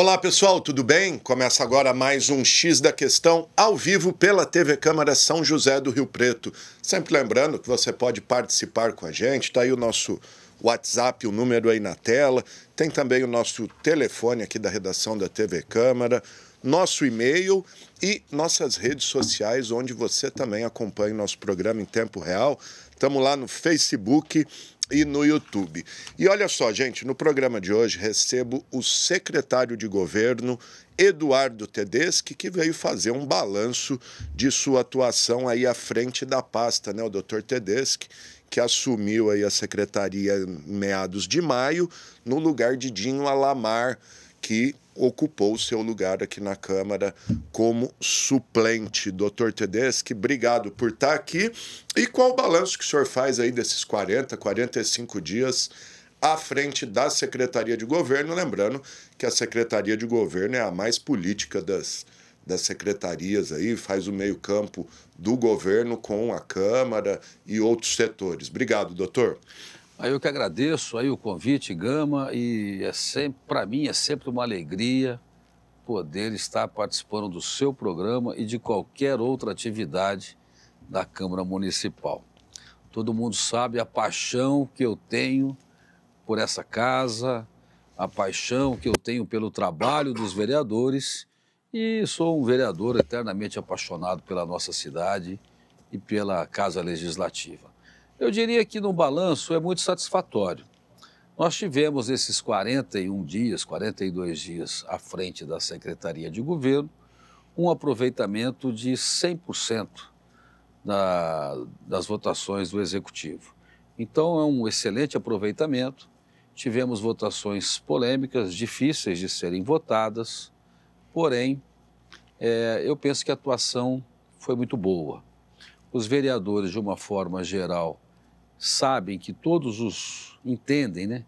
Olá pessoal, tudo bem? Começa agora mais um X da Questão ao vivo pela TV Câmara São José do Rio Preto. Sempre lembrando que você pode participar com a gente, tá aí o nosso WhatsApp, o número aí na tela, tem também o nosso telefone aqui da redação da TV Câmara, nosso e-mail e nossas redes sociais, onde você também acompanha o nosso programa em tempo real. Estamos lá no Facebook e no YouTube. E olha só, gente, no programa de hoje recebo o secretário de Governo, Eduardo Tedeschi, que veio fazer um balanço de sua atuação aí à frente da pasta, né? O doutor Tedeschi, que assumiu aí a secretaria em meados de maio, no lugar de Dinho Alamar, que ocupou o seu lugar aqui na Câmara como suplente. Doutor Tedeschi, obrigado por estar aqui. E qual o balanço que o senhor faz aí desses 45 dias à frente da Secretaria de Governo? Lembrando que a Secretaria de Governo é a mais política das secretarias aí, faz o meio-campo do governo com a Câmara e outros setores. Obrigado, doutor. Aí eu que agradeço aí o convite, Gama, e para mim é sempre uma alegria poder estar participando do seu programa e de qualquer outra atividade da Câmara Municipal. Todo mundo sabe a paixão que eu tenho por essa casa, a paixão que eu tenho pelo trabalho dos vereadores, e sou um vereador eternamente apaixonado pela nossa cidade e pela Casa Legislativa. Eu diria que no balanço é muito satisfatório. Nós tivemos esses 42 dias à frente da Secretaria de Governo, um aproveitamento de 100% das votações do Executivo. Então é um excelente aproveitamento. Tivemos votações polêmicas, difíceis de serem votadas, porém, eu penso que a atuação foi muito boa. Os vereadores, de uma forma geral, sabem que entendem, né,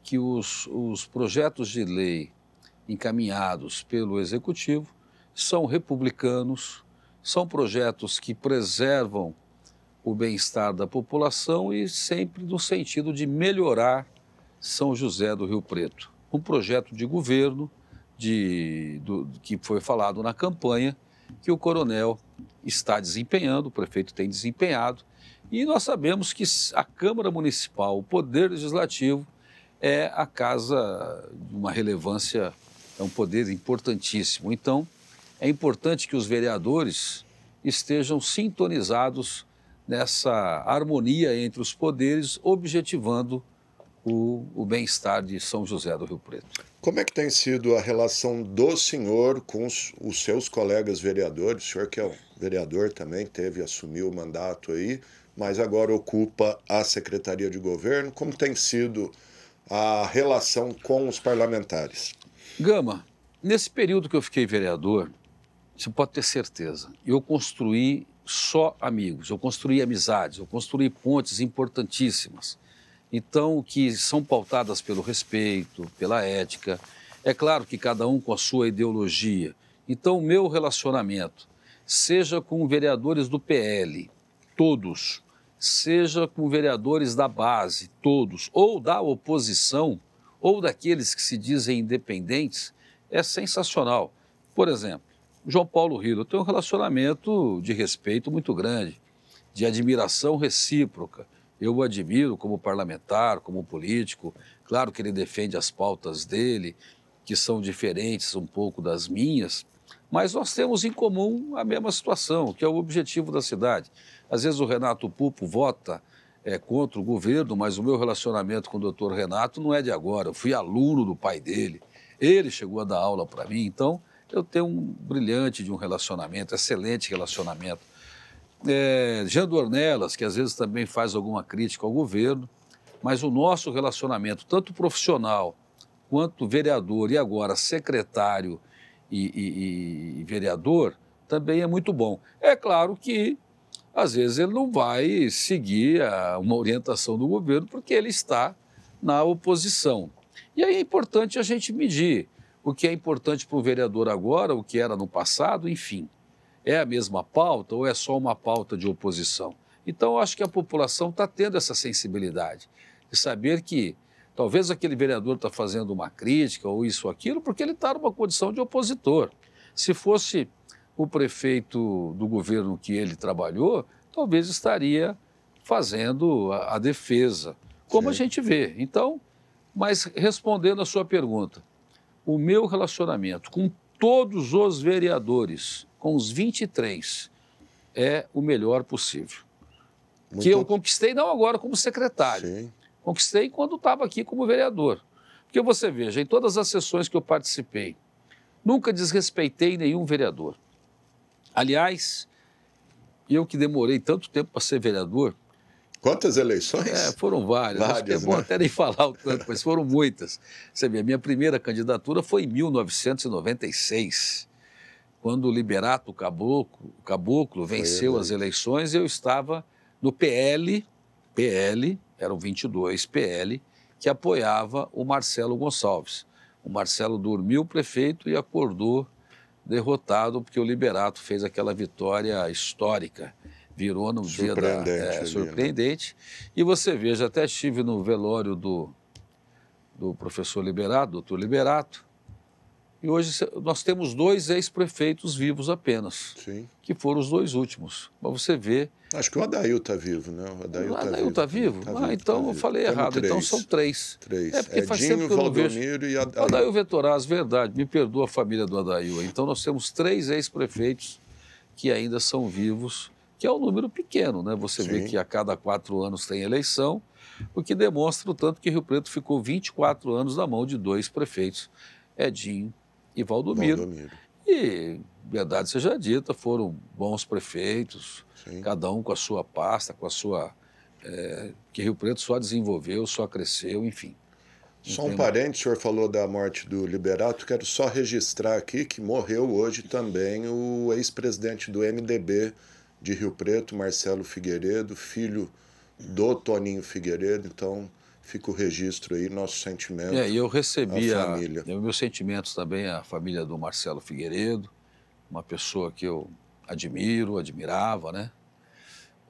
que os projetos de lei encaminhados pelo Executivo são republicanos, são projetos que preservam o bem-estar da população e sempre no sentido de melhorar São José do Rio Preto. Um projeto de governo que foi falado na campanha, que o coronel está desempenhando, o prefeito tem desempenhado, e nós sabemos que a Câmara Municipal, o Poder Legislativo, é a casa de uma relevância, é um poder importantíssimo. Então, é importante que os vereadores estejam sintonizados nessa harmonia entre os poderes, objetivando o bem-estar de São José do Rio Preto. Como é que tem sido a relação do senhor com os seus colegas vereadores? O senhor que é um vereador também, assumiu o mandato aí, mas agora ocupa a Secretaria de Governo. Como tem sido a relação com os parlamentares? Gama, nesse período que eu fiquei vereador, você pode ter certeza, eu construí só amigos, eu construí amizades, eu construí pontes importantíssimas. Então, que são pautadas pelo respeito, pela ética. É claro que cada um com a sua ideologia. Então, o meu relacionamento, seja com vereadores do PL, todos, seja com vereadores da base, todos, ou da oposição, ou daqueles que se dizem independentes, é sensacional. Por exemplo, João Paulo Rilo, eu tenho um relacionamento de respeito muito grande, de admiração recíproca. Eu o admiro como parlamentar, como político. Claro que ele defende as pautas dele, que são diferentes um pouco das minhas, mas nós temos em comum a mesma situação, que é o objetivo da cidade. Às vezes o Renato Pupo vota contra o governo, mas o meu relacionamento com o doutor Renato não é de agora. Eu fui aluno do pai dele, ele chegou a dar aula para mim, então eu tenho um brilhante de um relacionamento, excelente relacionamento. Jean Dornelas, que às vezes também faz alguma crítica ao governo, mas o nosso relacionamento, tanto profissional quanto vereador e agora secretário e vereador, também é muito bom. É claro que, às vezes, ele não vai seguir uma orientação do governo porque ele está na oposição. E aí é importante a gente medir o que é importante para o vereador agora, o que era no passado, enfim. É a mesma pauta ou é só uma pauta de oposição? Então, eu acho que a população está tendo essa sensibilidade de saber que Talvez aquele vereador está fazendo uma crítica ou isso ou aquilo porque ele está numa condição de opositor. Se fosse o prefeito do governo que ele trabalhou, talvez estaria fazendo a defesa, como a gente vê. Então, mas respondendo a sua pergunta, o meu relacionamento com todos os vereadores, com os 23, é o melhor possível. Que eu conquistei não agora como secretário, Sim. Conquistei quando estava aqui como vereador. Porque você veja, em todas as sessões que eu participei, nunca desrespeitei nenhum vereador. Aliás, eu que demorei tanto tempo para ser vereador... Quantas eleições? Foram várias. Acho que é bom até nem falar o tanto, mas foram muitas. Você vê, a minha primeira candidatura foi em 1996, quando o Liberato Caboclo venceu as eleições, eu estava no PL, eram 22 PL, que apoiava o Marcelo Gonçalves. O Marcelo dormiu prefeito e acordou derrotado porque o Liberato fez aquela vitória histórica, virou no dia da... surpreendente. E você veja, até estive no velório do professor Liberato, doutor Liberato, e hoje nós temos 2 ex-prefeitos vivos apenas, Sim. que foram os 2 últimos. Mas você vê... Acho que o Adail está vivo, né? O Adail está vivo? Então eu falei errado. Então são 3. É porque faz tempo que eu não vejo. E Adail. Adail Vetoraz, verdade. Me perdoa a família do Adail. Então nós temos 3 ex-prefeitos que ainda são vivos, que é um número pequeno, né? Você vê que a cada 4 anos tem eleição, o que demonstra o tanto que Rio Preto ficou 24 anos na mão de 2 prefeitos, Edinho e Valdomiro. E, verdade seja dita, foram bons prefeitos, cada um com a sua pasta, com a sua... que Rio Preto só desenvolveu, só cresceu, enfim. Só um parente, o senhor falou da morte do Liberato, quero só registrar aqui que morreu hoje também o ex-presidente do MDB de Rio Preto, Marcelo Figueiredo, filho do Toninho Figueiredo, então... Fica o registro aí, nosso sentimento. E eu recebi à família. Meus sentimentos também à família do Marcelo Figueiredo, uma pessoa que eu admirava, né?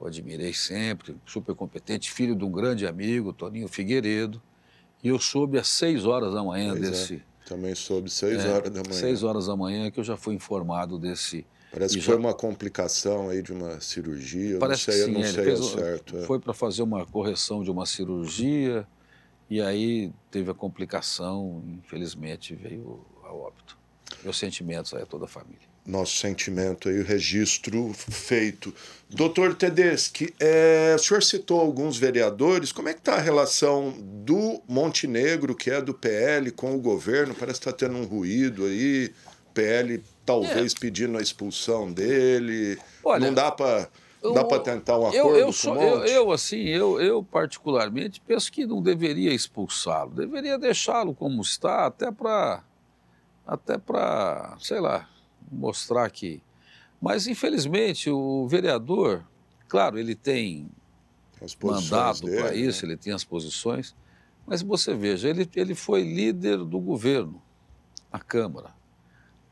Eu admirei sempre, super competente, filho de um grande amigo, Toninho Figueiredo. E eu soube às 6 horas da manhã desse... Também soube 6 horas da manhã. 6 horas da manhã que eu já fui informado desse... Parece que foi uma complicação aí de uma cirurgia, Parece eu não que sim, sei ao certo. Foi para fazer uma correção de uma cirurgia e aí teve a complicação, infelizmente veio a óbito. Meus sentimentos aí a toda a família. Nosso sentimento aí, o registro feito. Doutor Tedeschi, o senhor citou alguns vereadores, como é que está a relação do Montenegro, que é do PL, com o governo? Parece que está tendo um ruído aí, PL... Talvez pedindo a expulsão dele. Olha, não dá para tentar um acordo com o Monte? Eu particularmente penso que não deveria expulsá-lo. Deveria deixá-lo como está, até para, sei lá, mostrar que... Mas, infelizmente, o vereador, claro, ele tem mandato para isso, ele tem as posições, mas você veja, ele foi líder do governo, na Câmara.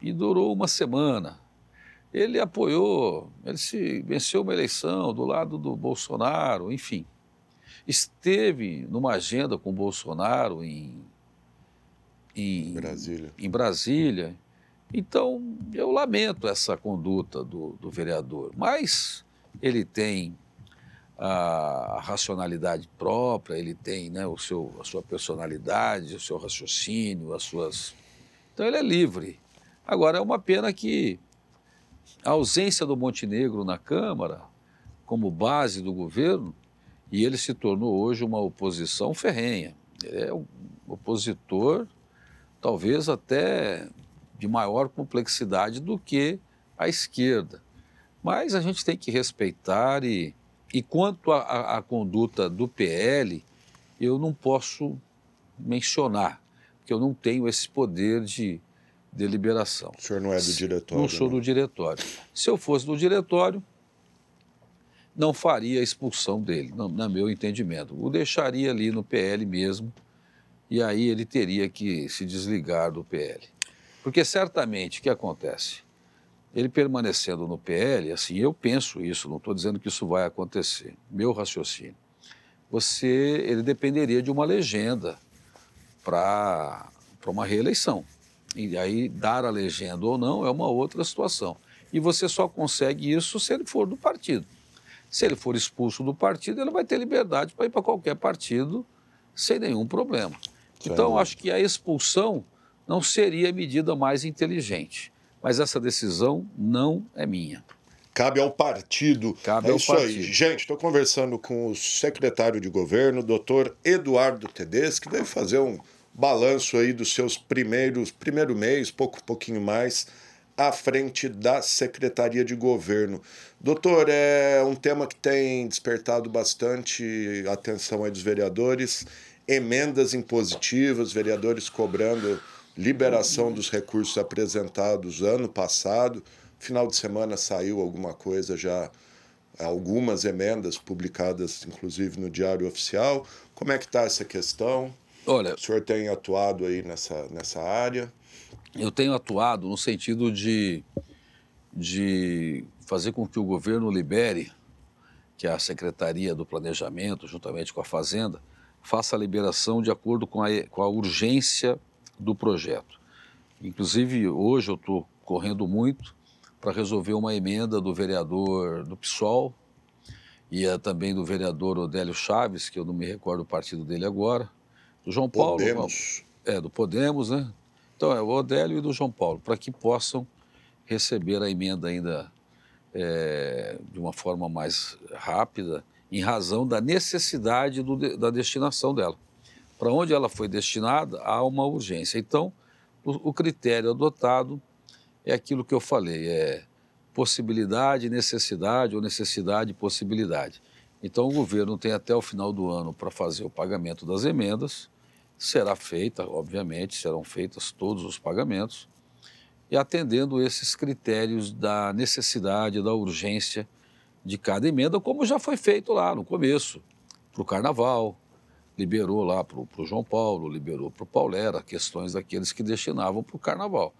E durou uma semana. Ele apoiou, ele venceu uma eleição do lado do Bolsonaro, enfim. Esteve numa agenda com o Bolsonaro em Brasília. Então, eu lamento essa conduta do vereador, mas ele tem a racionalidade própria, ele tem, né, a sua personalidade, o seu raciocínio, as suas... Então, ele é livre. Agora, é uma pena que a ausência do Montenegro na Câmara, como base do governo, e ele se tornou hoje uma oposição ferrenha. Ele é um opositor, talvez até de maior complexidade do que a esquerda. Mas a gente tem que respeitar e quanto à conduta do PL, eu não posso mencionar, porque eu não tenho esse poder de deliberação. O senhor não é do diretório? Não sou do diretório. Se eu fosse do diretório, não faria a expulsão dele, no meu entendimento. O deixaria ali no PL mesmo, e aí ele teria que se desligar do PL. Porque certamente, o que acontece? Ele permanecendo no PL, assim, eu penso isso, não estou dizendo que isso vai acontecer, meu raciocínio. Ele dependeria de uma legenda para uma reeleição. E aí, dar a legenda ou não é uma outra situação. E você só consegue isso se ele for do partido. Se ele for expulso do partido, ele vai ter liberdade para ir para qualquer partido sem nenhum problema. Então, acho que a expulsão não seria a medida mais inteligente. Mas essa decisão não é minha. Cabe ao partido. Cabe ao partido. Aí. Gente, estou conversando com o secretário de governo, doutor Eduardo Tedeschi, que veio fazer um balanço aí dos seus primeiro mês, pouquinho mais, à frente da Secretaria de Governo. Doutor, é um tema que tem despertado bastante atenção aí dos vereadores, emendas impositivas, vereadores cobrando liberação dos recursos apresentados ano passado. Final de semana saiu alguma coisa já, algumas emendas publicadas, inclusive no Diário Oficial. Como é que está essa questão? Olha, o senhor tem atuado aí nessa área? Eu tenho atuado no sentido de fazer com que o governo libere, que a Secretaria do Planejamento, juntamente com a Fazenda, faça a liberação de acordo com a urgência do projeto. Inclusive, hoje eu estou correndo muito para resolver uma emenda do vereador do PSOL e também do vereador Odélio Chaves, que eu não me recordo o partido dele agora, do João Paulo. Podemos. Do Podemos, né? Então, é o Odélio e do João Paulo, para que possam receber a emenda ainda de uma forma mais rápida, em razão da necessidade da destinação dela. Para onde ela foi destinada, há uma urgência. Então, o critério adotado é aquilo que eu falei, possibilidade, necessidade, ou necessidade e possibilidade. Então, o governo tem até o final do ano para fazer o pagamento das emendas, será feita, obviamente, serão feitas todos os pagamentos, e atendendo esses critérios da necessidade, da urgência de cada emenda, como já foi feito lá no começo, para o Carnaval, liberou lá para o João Paulo, liberou para o Paulera, questões daqueles que destinavam para o Carnaval.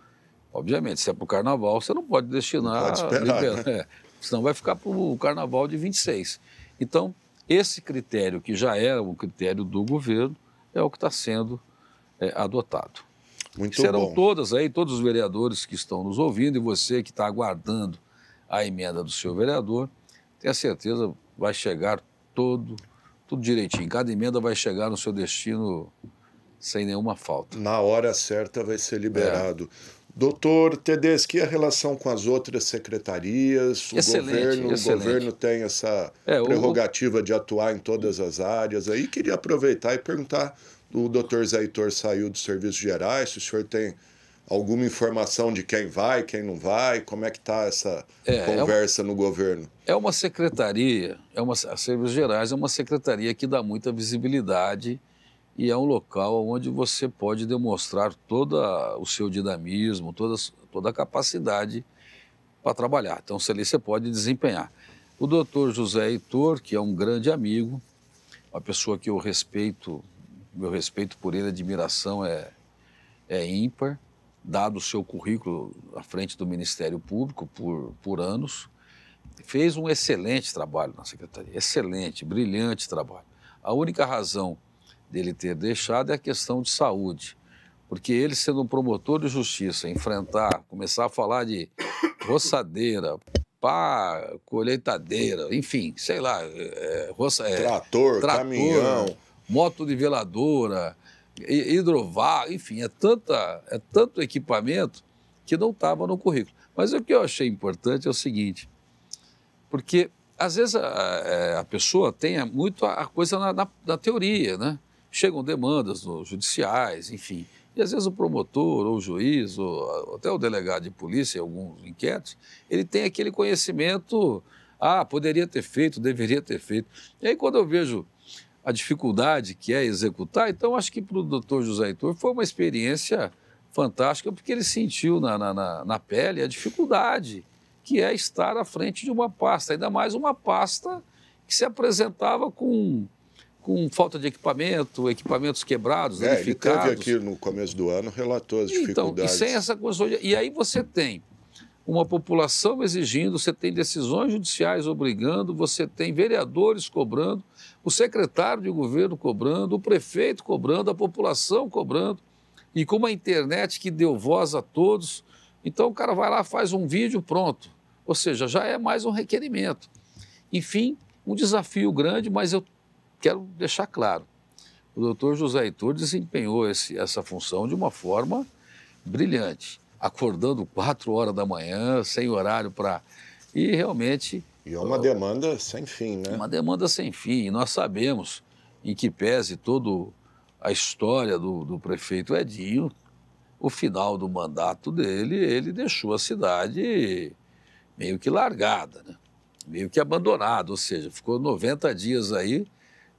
Obviamente, se é para o Carnaval, você não pode destinar... Não pode esperar, né? Senão vai ficar para o Carnaval de 26. Então, esse critério, que já era um critério do governo, é o que está sendo adotado. Muito Serão bom. todos os vereadores que estão nos ouvindo, e você que está aguardando a emenda do seu vereador, tenha certeza, vai chegar tudo direitinho. Cada emenda vai chegar no seu destino sem nenhuma falta. Na hora certa vai ser liberado. Doutor Tedeschi, e a relação com as outras secretarias? O governo tem essa prerrogativa de atuar em todas as áreas. Aí queria aproveitar e perguntar, o doutor Zé Heitor saiu dos serviços gerais, se o senhor tem alguma informação de quem vai, quem não vai, como é que está essa conversa no governo? É uma secretaria, a Serviços Gerais é uma secretaria que dá muita visibilidade e é um local onde você pode demonstrar todo o seu dinamismo, toda a capacidade para trabalhar. Então, ali você pode desempenhar. O doutor José Heitor, que é um grande amigo, uma pessoa que eu respeito, meu respeito por ele, a admiração é ímpar, dado o seu currículo à frente do Ministério Público por anos, fez um excelente trabalho na secretaria, excelente, brilhante trabalho. A única razão dele ter deixado é a questão de saúde, porque ele, sendo um promotor de justiça, começar a falar de roçadeira, pá, colheitadeira, enfim, sei lá, trator, caminhão, motoniveladora, hidrovar, enfim, é tanto equipamento que não estava no currículo. Mas o que eu achei importante é o seguinte, porque às vezes a pessoa tem muito a coisa na teoria, né? Chegam demandas judiciais, enfim, e às vezes o promotor, ou o juiz, ou até o delegado de polícia, em alguns inquéritos, ele tem aquele conhecimento, poderia ter feito, deveria ter feito. E aí quando eu vejo a dificuldade que é executar, então acho que para o doutor José Heitor foi uma experiência fantástica, porque ele sentiu na pele a dificuldade que é estar à frente de uma pasta, ainda mais uma pasta que se apresentava com falta de equipamentos quebrados, danificados. Ele teve aqui no começo do ano, relatou as dificuldades. Então, e sem essa coisa. E aí você tem uma população exigindo, você tem decisões judiciais obrigando, você tem vereadores cobrando, o secretário de governo cobrando, o prefeito cobrando, a população cobrando, e com uma internet que deu voz a todos. Então o cara vai lá, faz um vídeo, pronto. Ou seja, já é mais um requerimento. Enfim, um desafio grande, mas eu quero deixar claro, o doutor José Heitor desempenhou essa função de uma forma brilhante, acordando 4 horas da manhã, sem horário para... E realmente... E é uma demanda sem fim, né? Uma demanda sem fim. E nós sabemos, em que pese toda a história do prefeito Edinho, o final do mandato dele, ele deixou a cidade meio que largada, né? Meio que abandonada, ou seja, ficou 90 dias aí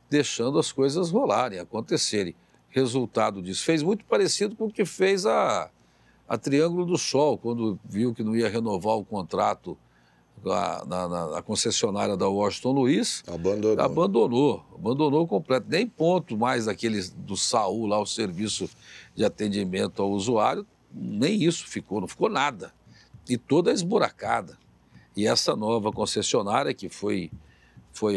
deixando as coisas rolarem, acontecerem. Resultado disso fez muito parecido com o que fez a Triângulo do Sol, quando viu que não ia renovar o contrato na concessionária da Washington Luiz, abandonou completo. Nem ponto mais daqueles do SAU, lá o Serviço de Atendimento ao Usuário, nem isso ficou, não ficou nada. E toda esburacada. E essa nova concessionária, que foi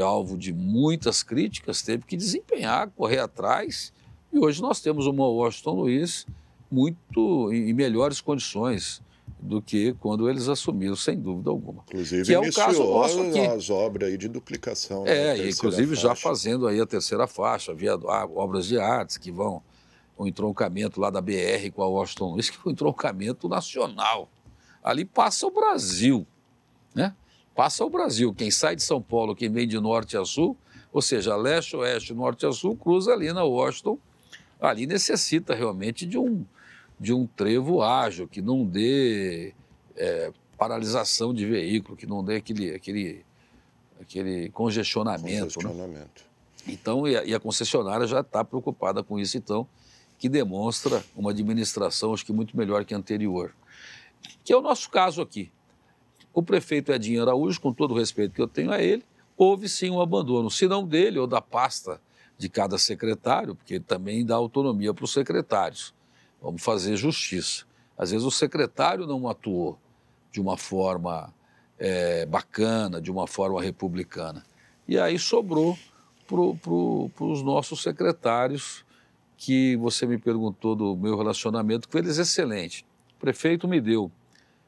alvo de muitas críticas, teve que desempenhar, correr atrás, e hoje nós temos uma Washington Luiz muito em melhores condições do que quando eles assumiram, sem dúvida alguma. Inclusive, que é o caso nosso aqui. As obras aí de duplicação. Né? Inclusive já fazendo aí a terceira faixa, via obras de artes que vão, o entroncamento lá da BR com a Washington Luiz, que é um entroncamento nacional. Ali passa o Brasil, né? Passa o Brasil. Quem sai de São Paulo, quem vem de norte a sul, ou seja, leste, oeste, norte a sul, cruza ali na Washington. Ali necessita realmente de um trevo ágil, que não dê paralisação de veículo, que não dê aquele congestionamento. Né? Então, e a concessionária já está preocupada com isso, então, que demonstra uma administração, acho que muito melhor que a anterior. Que é o nosso caso aqui. O prefeito Edinho Araújo, com todo o respeito que eu tenho a ele, houve sim um abandono, se não dele ou da pasta de cada secretário, porque ele também dá autonomia para os secretários. Vamos fazer justiça. Às vezes o secretário não atuou de uma forma bacana, de uma forma republicana. E aí sobrou para os nossos secretários, que você me perguntou do meu relacionamento com eles, excelente. O prefeito me deu.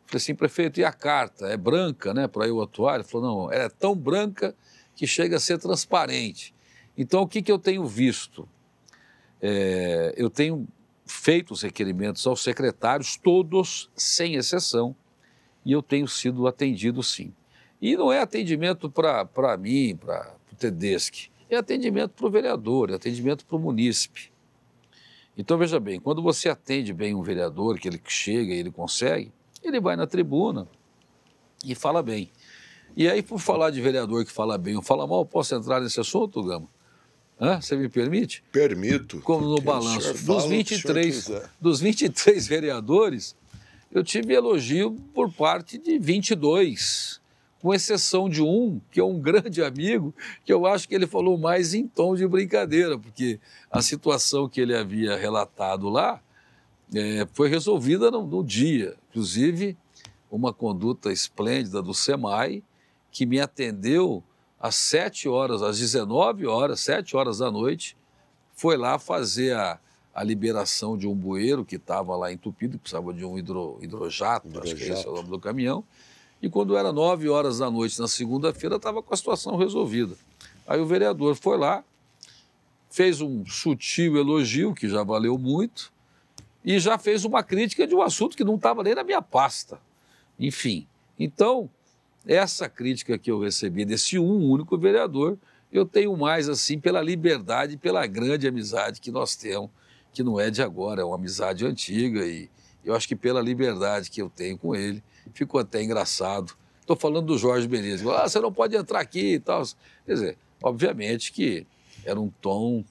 Falei assim, prefeito, e a carta? É branca, né, para eu atuar? Ele falou, não, ela é tão branca que chega a ser transparente. Então, o que eu tenho visto? Eu tenho feito os requerimentos aos secretários, todos, sem exceção, e eu tenho sido atendido, sim. E não é atendimento para mim, para o Tedeschi, é atendimento para o vereador, é atendimento para o munícipe. Então, veja bem, quando você atende bem um vereador, que ele chega e ele consegue, ele vai na tribuna e fala bem. E aí, por falar de vereador que fala bem ou fala mal, posso entrar nesse assunto, Gama? Você me permite? Permito. Como no balanço. Dos 23 vereadores, eu tive elogio por parte de 22, com exceção de um, que é um grande amigo, que eu acho que ele falou mais em tom de brincadeira, porque a situação que ele havia relatado lá foi resolvida no dia. Inclusive, uma conduta esplêndida do SEMAI, que me atendeu às 7 horas, às 19 horas, 7 horas da noite, foi lá fazer a liberação de um bueiro que estava lá entupido, que precisava de um hidrojato, acho que esse é o nome do caminhão, e quando era 9 horas da noite, na segunda-feira, estava com a situação resolvida. Aí o vereador foi lá, fez um sutil elogio, que já valeu muito, e já fez uma crítica de um assunto que não estava nem na minha pasta. Enfim, então, essa crítica que eu recebi desse único vereador, eu tenho mais assim pela liberdade, pela grande amizade que nós temos, que não é de agora, é uma amizade antiga, e eu acho que pela liberdade que eu tenho com ele, ficou até engraçado. Estou falando do Jorge Menezes, você não pode entrar aqui e tal. Quer dizer, obviamente que era um tom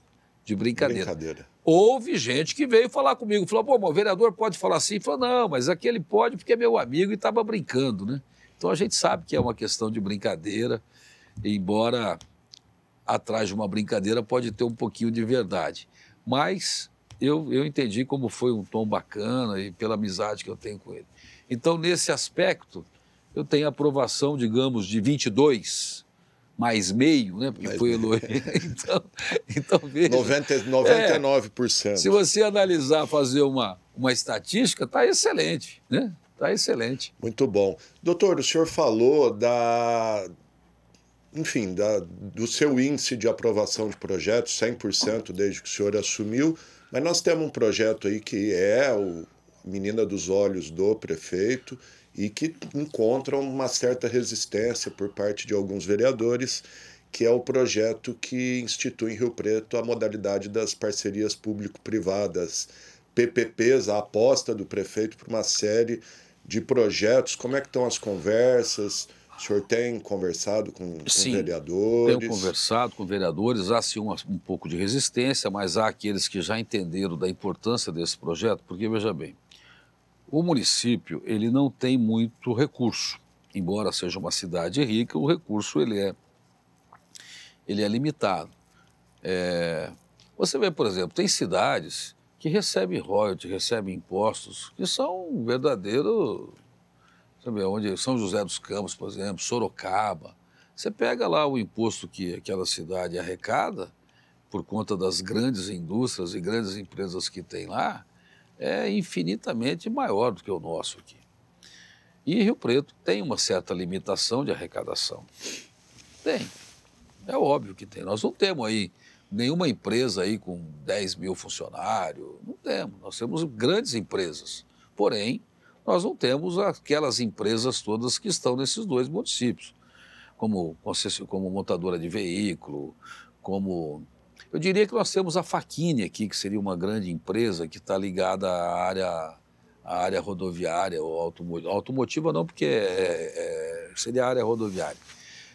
de brincadeira. Houve gente que veio falar comigo, falou, pô, o vereador pode falar assim? Falou, não, mas aquele pode porque é meu amigo e estava brincando, né? Então a gente sabe que é uma questão de brincadeira, embora atrás de uma brincadeira pode ter um pouquinho de verdade. Mas eu entendi como foi um tom bacana e pela amizade que eu tenho com ele. Então, nesse aspecto, eu tenho aprovação, digamos, de 22 mais meio, né? Porque foi elogio. Então veja. 99%. Se você analisar, fazer uma estatística, está excelente, né? Está excelente. Muito bom. Doutor, o senhor falou do seu índice de aprovação de projetos, 100% desde que o senhor assumiu, mas nós temos um projeto aí que é o Menina dos Olhos do prefeito e que encontra uma certa resistência por parte de alguns vereadores, que é o projeto que institui em Rio Preto a modalidade das parcerias público-privadas, PPPs, a aposta do prefeito por uma série de projetos. Como é que estão as conversas? O senhor tem conversado com vereadores? Tenho conversado com vereadores, há sim um pouco de resistência, mas há aqueles que já entenderam da importância desse projeto, porque, veja bem, o município ele não tem muito recurso, embora seja uma cidade rica, o recurso ele é limitado. Você vê, por exemplo, tem cidades que recebem royalties, recebem impostos, que são verdadeiros... Sabe, onde São José dos Campos, por exemplo, Sorocaba, você pega lá o imposto que aquela cidade arrecada, por conta das grandes indústrias e grandes empresas que tem lá, é infinitamente maior do que o nosso aqui. E Rio Preto tem uma certa limitação de arrecadação. Tem, é óbvio que tem. Nós não temos aí nenhuma empresa aí com 10 mil funcionários, não temos. Nós temos grandes empresas, porém, nós não temos aquelas empresas todas que estão nesses dois municípios, como montadora de veículo, como... Eu diria que nós temos a Facchini aqui, que seria uma grande empresa que está ligada à área rodoviária, ou automotiva não, porque seria a área rodoviária.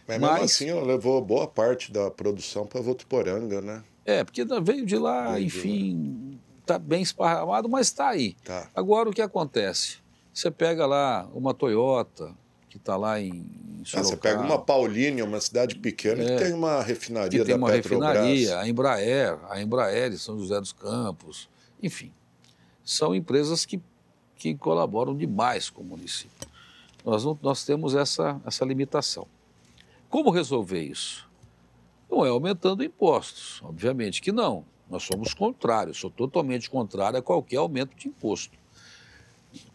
Mas mesmo assim, ela levou boa parte da produção para Votuporanga, né? Porque veio de lá, enfim, está bem esparramado, mas está aí. Tá. Agora, o que acontece? Você pega lá uma Toyota, que está lá em Sorocaba. Você pega uma Paulínia, uma cidade pequena, que tem uma refinaria da Petrobras. Refinaria, a Embraer de São José dos Campos, enfim. São empresas que colaboram demais com o município. Nós temos essa limitação. Como resolver isso? Não é aumentando impostos, obviamente que não. Nós somos contrários, sou totalmente contrário a qualquer aumento de imposto.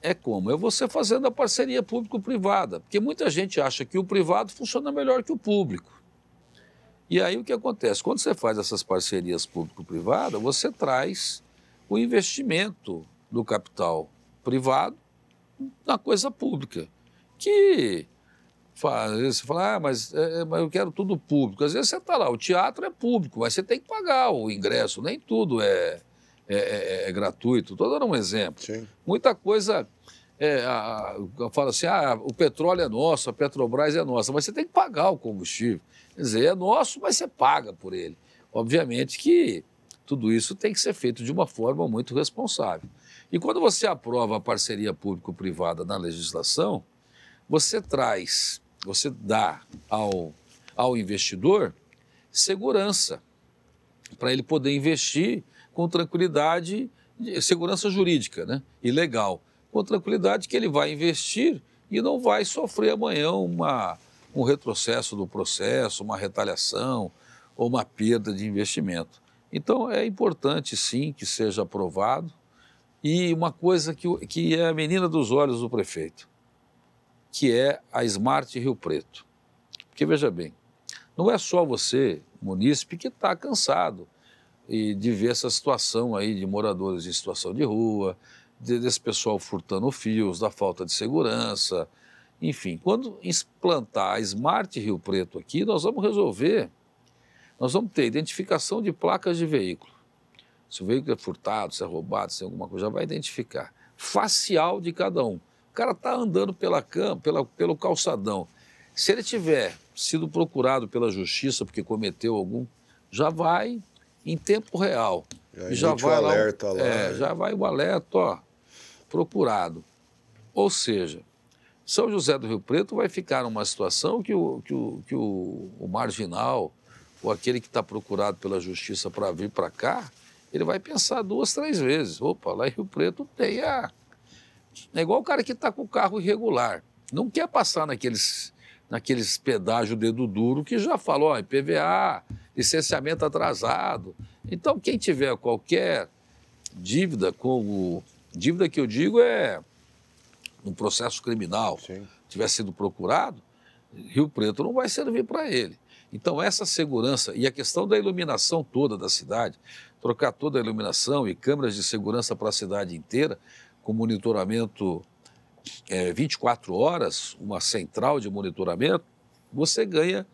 É como? É você fazendo a parceria público-privada, porque muita gente acha que o privado funciona melhor que o público. E aí o que acontece? Quando você faz essas parcerias público-privadas, você traz o investimento do capital privado na coisa pública, que você fala, mas eu quero tudo público. Às vezes você está lá, o teatro é público, mas você tem que pagar o ingresso, nem tudo é gratuito. Estou dando um exemplo. Sim. Muita coisa, eu falo assim, o petróleo é nosso, a Petrobras é nossa, mas você tem que pagar o combustível. Quer dizer, é nosso, mas você paga por ele. Obviamente que tudo isso tem que ser feito de uma forma muito responsável. E quando você aprova a parceria público-privada na legislação, você dá ao investidor segurança para ele poder investir com tranquilidade, segurança jurídica, né? E legal, com tranquilidade que ele vai investir e não vai sofrer amanhã um retrocesso do processo, uma retaliação ou uma perda de investimento. Então é importante sim que seja aprovado e uma coisa que é a menina dos olhos do prefeito, que é a Smart Rio Preto. Porque veja bem, não é só você, munícipe, que está cansado de ver essa situação aí de moradores em situação de rua, desse pessoal furtando fios, da falta de segurança, enfim. Quando implantar a Smart Rio Preto aqui, nós vamos ter identificação de placas de veículo. Se o veículo é furtado, se é roubado, se é alguma coisa, já vai identificar. Facial de cada um. O cara está andando pelo calçadão. Se ele tiver sido procurado pela justiça porque cometeu algum, já vai em tempo real. Já vai lá, já vai o alerta, procurado. Ou seja, São José do Rio Preto vai ficar numa situação que o marginal, ou aquele que está procurado pela justiça para vir para cá, ele vai pensar 2, 3 vezes. Opa, lá em Rio Preto tem a... É igual o cara que está com o carro irregular. Não quer passar naqueles pedágio dedo duro que já falou, IPVA, licenciamento atrasado. Então, quem tiver qualquer dívida, dívida que eu digo é no processo criminal, Sim. tiver sido procurado, Rio Preto não vai servir para ele. Então, essa segurança e a questão da iluminação toda da cidade, trocar toda a iluminação e câmeras de segurança para a cidade inteira, com monitoramento 24 horas, uma central de monitoramento, você ganha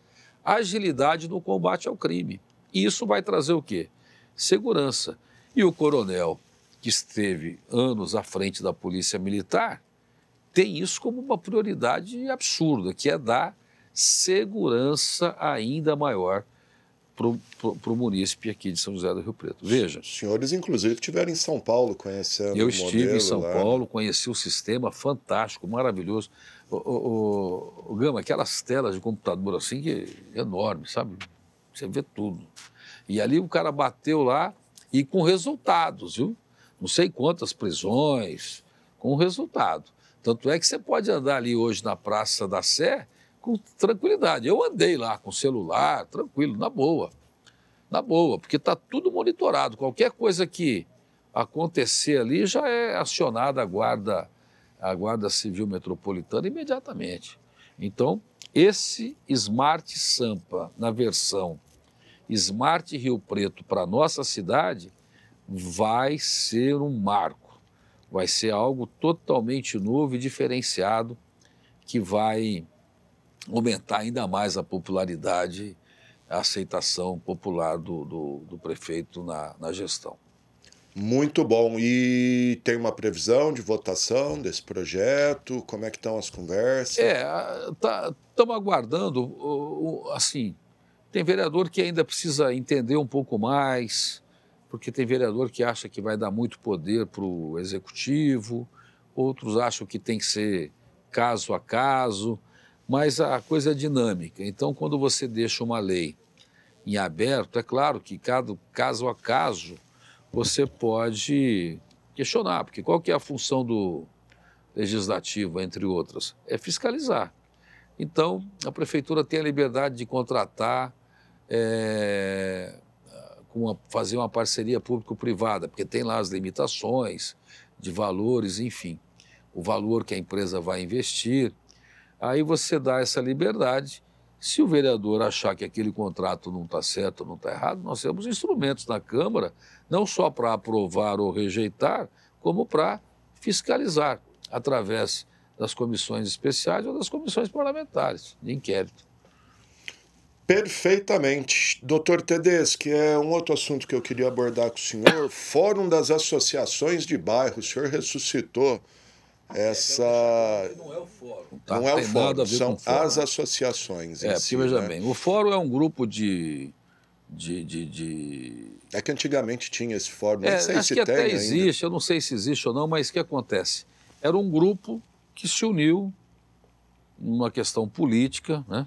agilidade no combate ao crime. E isso vai trazer o quê? Segurança. E o coronel, que esteve anos à frente da Polícia Militar, tem isso como uma prioridade absurda, que é dar segurança ainda maior para o munícipe aqui de São José do Rio Preto. Veja. Os senhores, inclusive, estiveram em São Paulo conhecendo o modelo. Eu estive em São Paulo, conheci o sistema fantástico, maravilhoso. O Gama, aquelas telas de computador assim, que é enorme, sabe? Você vê tudo. E ali o cara bateu lá e com resultados, viu? Não sei quantas prisões, com resultado. Tanto é que você pode andar ali hoje na Praça da Sé com tranquilidade. Eu andei lá com celular, tranquilo, na boa, porque está tudo monitorado. Qualquer coisa que acontecer ali já é acionada a Guarda Civil Metropolitana imediatamente. Então, esse Smart Sampa, na versão Smart Rio Preto para a nossa cidade, vai ser um marco, vai ser algo totalmente novo e diferenciado que vai aumentar ainda mais a popularidade, a aceitação popular do prefeito na gestão. Muito bom. E tem uma previsão de votação desse projeto? Como é que estão as conversas? Estamos aguardando, assim, tem vereador que ainda precisa entender um pouco mais, porque tem vereador que acha que vai dar muito poder para o executivo, outros acham que tem que ser caso a caso, mas a coisa é dinâmica. Então, quando você deixa uma lei em aberto, é claro que caso a caso você pode questionar, porque qual que é a função do legislativo, entre outras? É fiscalizar. Então, a prefeitura tem a liberdade de contratar, fazer uma parceria público-privada, porque tem lá as limitações de valores, enfim, o valor que a empresa vai investir. Aí você dá essa liberdade. Se o vereador achar que aquele contrato não está certo, não está errado, nós temos instrumentos na Câmara, não só para aprovar ou rejeitar, como para fiscalizar, através das comissões especiais ou das comissões parlamentares de inquérito. Perfeitamente. Doutor Tedeschi, é um outro assunto que eu queria abordar com o senhor. Fórum das Associações de Bairro. O senhor ressuscitou essa... Não é o fórum. Tá? Não é o fórum, são fórum, as associações. Porque veja bem, o fórum é um grupo de... É que antigamente tinha esse fórum, nem sei acho se que tem até ainda. existe, eu não sei se existe ou não, mas o que acontece? Era um grupo que se uniu numa questão política, né?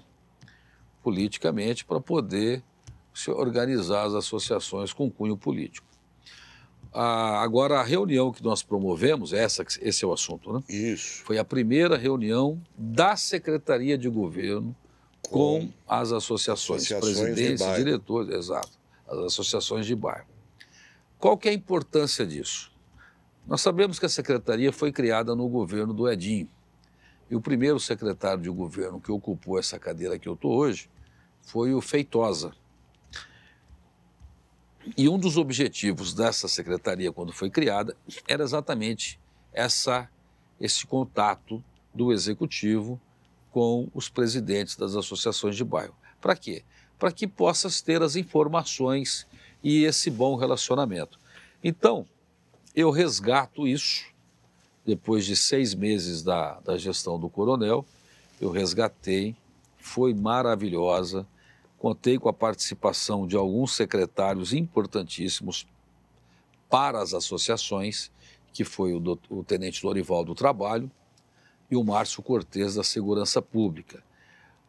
Politicamente, para poder se organizar as associações com cunho político. Agora, a reunião que nós promovemos, esse é o assunto, né? Isso. Foi a primeira reunião da Secretaria de Governo com as associações presidentes e diretores, exato, as associações de bairro. Qual que é a importância disso? Nós sabemos que a Secretaria foi criada no governo do Edinho. E o primeiro secretário de governo que ocupou essa cadeira que eu estou hoje foi o Feitosa. E um dos objetivos dessa secretaria, quando foi criada, era exatamente esse contato do executivo com os presidentes das associações de bairro. Para quê? Para que possas ter as informações e esse bom relacionamento. Então, eu resgato isso. Depois de 6 meses da gestão do coronel, eu resgatei, foi maravilhosa, contei com a participação de alguns secretários importantíssimos para as associações, que foi o tenente Lorival do Trabalho e o Márcio Cortes da Segurança Pública,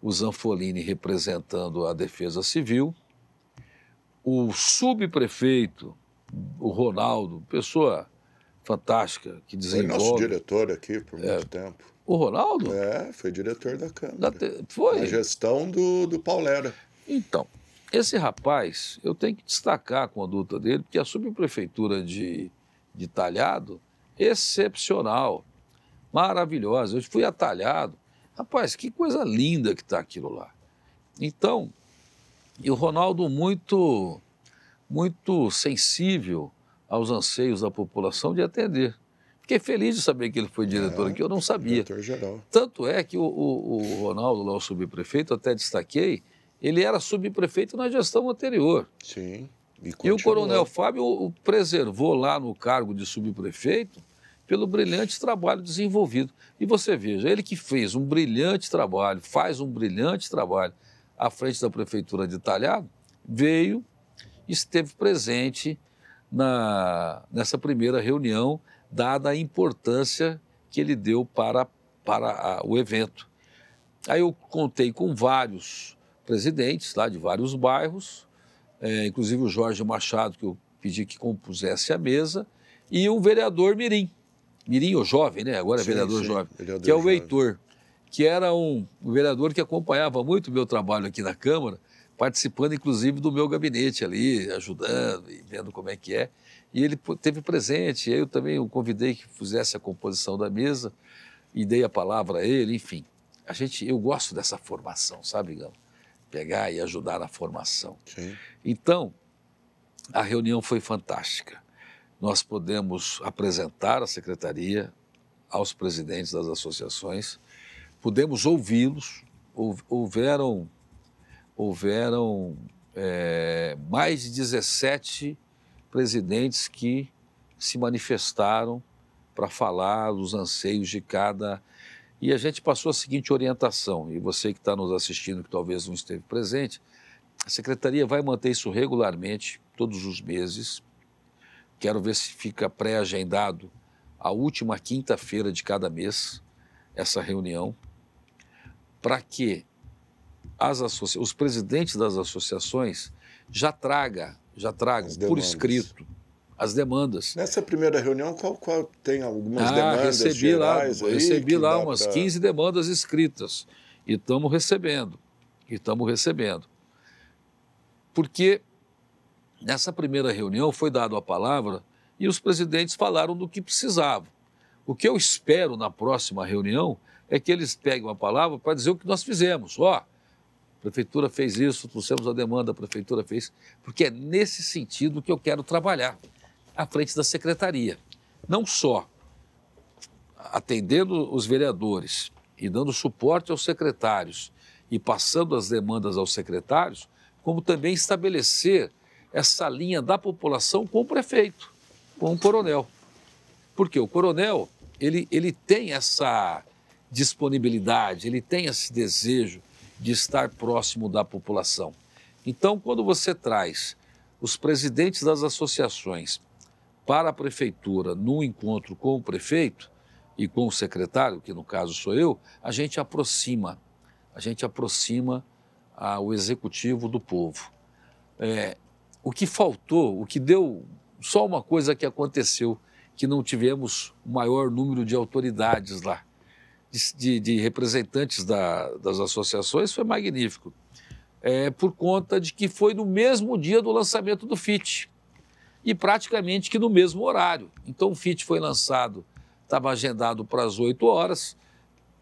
o Zanfolini representando a Defesa Civil, o subprefeito o Ronaldo, pessoa fantástica, que Foi desenvolve... nosso diretor aqui por muito tempo. O Ronaldo? Foi diretor da Câmara. Foi. Na gestão do Paulera. Então, esse rapaz, eu tenho que destacar a conduta dele, porque a subprefeitura de Talhado, excepcional, maravilhosa. Eu fui a Talhado. Rapaz, que coisa linda que está aquilo lá. Então, e o Ronaldo muito sensível aos anseios da população de atender. Fiquei feliz de saber que ele foi diretor aqui, eu não sabia. Diretor-geral. Tanto é que o Ronaldo, lá o subprefeito, até destaquei, ele era subprefeito na gestão anterior. Sim. E o Coronel Fábio o preservou lá no cargo de subprefeito pelo brilhante trabalho desenvolvido. E você veja, ele que fez um brilhante trabalho, faz um brilhante trabalho à frente da Prefeitura de Talhado, veio, esteve presente nessa primeira reunião, dada a importância que ele deu para o evento. Aí eu contei com vários presidentes lá de vários bairros, inclusive o Jorge Machado, que eu pedi que compusesse a mesa, e o vereador Mirim, o jovem, né? Agora é vereador jovem, vereador que é o jovem. Heitor, que era um vereador que acompanhava muito o meu trabalho aqui na Câmara, participando inclusive do meu gabinete ali, ajudando e vendo como é que é. E ele teve presente, eu também o convidei que fizesse a composição da mesa e dei a palavra a ele, enfim. Eu gosto dessa formação, sabe, Galo? Pegar e ajudar na formação. Sim. Então, a reunião foi fantástica. Nós podemos apresentar a secretaria aos presidentes das associações, pudemos ouvi-los, houveram mais de 17 presidentes que se manifestaram para falar dos anseios de cada... E a gente passou a seguinte orientação, e você que está nos assistindo, que talvez não esteve presente, a secretaria vai manter isso regularmente, todos os meses. Quero ver se fica pré-agendado a última quinta-feira de cada mês, essa reunião, para que os presidentes das associações já tragam por escrito as demandas. Nessa primeira reunião, qual tem algumas demandas gerais aí? Recebi lá umas 15 demandas escritas e estamos recebendo. Porque nessa primeira reunião foi dada a palavra e os presidentes falaram do que precisavam. O que eu espero na próxima reunião é que eles peguem a palavra para dizer o que nós fizemos. A prefeitura fez isso, trouxemos a demanda, a prefeitura fez, porque é nesse sentido que eu quero trabalhar à frente da secretaria. Não só atendendo os vereadores e dando suporte aos secretários e passando as demandas aos secretários, como também estabelecer essa linha da população com o prefeito, com o coronel. Porque o coronel, ele tem essa disponibilidade, ele tem esse desejo de estar próximo da população. Então, quando você traz os presidentes das associações para a prefeitura num encontro com o prefeito e com o secretário, que no caso sou eu, a gente aproxima o executivo do povo. O que faltou, o que deu, só uma coisa que aconteceu, que não tivemos o maior número de autoridades lá, de representantes das associações, foi magnífico. Por conta de que foi no mesmo dia do lançamento do FIT e praticamente que no mesmo horário. Então o FIT foi lançado, estava agendado para as 8 horas,